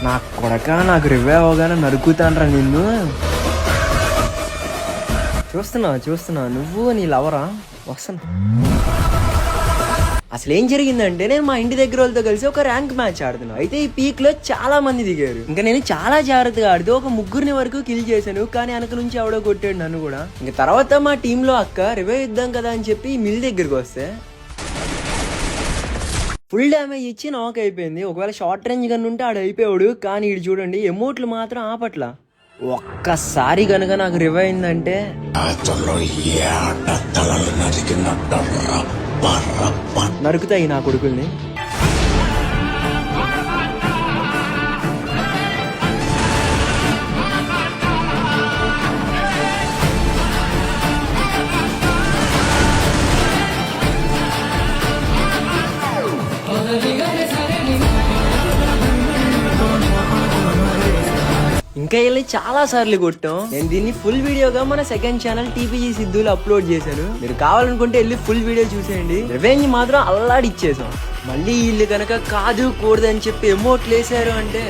నా కొడక నాకు రివ్యూ అవగానే నరుకుతానరా నిన్ను. చూస్తున్నా నువ్వు నీ లవరా వస్తాను. అసలు ఏం జరిగిందంటే నేను మా ఇంటి దగ్గర వాళ్ళతో కలిసి ఒక ర్యాంక్ మ్యాచ్ ఆడుతున్నా. అయితే ఈ పీక్ లో చాలా మంది దిగారు. ఇంకా నేను చాలా జాగ్రత్తగా ఆడితే ఒక ముగ్గురిని వరకు కిల్ చేశాను. కానీ వెనక నుంచి ఎవడో కొట్టాడు నన్ను కూడా. ఇంకా తర్వాత మా టీమ్ లో అక్క రివైవ్ ఇద్దాం కదా అని చెప్పి మిల్ దగ్గరికి వస్తే ఫుల్ డ్యామేజ్ ఇచ్చి నాక్ అయిపోయింది. ఒకవేళ షార్ట్ రేంజ్ గన్ ఉంటే ఆడు అయిపోయాడు. కానీ ఇటు చూడండి ఎమోట్లు మాత్రం ఆపట్ల. ఒక్కసారి కనుక నాకు రివైవ్ అయిందంటే నరుకుతాయి నా కొడుకుల్ని. ఇంకా వెళ్ళి చాలా సార్లు కొట్టాం. నేను దీన్ని ఫుల్ వీడియోగా మన సెకండ్ ఛానల్ టీపీజీ సిద్ధులు అప్లోడ్ చేశాను. మీరు కావాలనుకుంటే వెళ్ళి ఫుల్ వీడియో చూసేయండి. రివెంజ్ మాత్రం అల్లాడిచ్చేసాం. మళ్ళీ వీళ్ళు కనుక కాదు కూడదు అని చెప్పి ఎమోట్లు వేసారు అంటే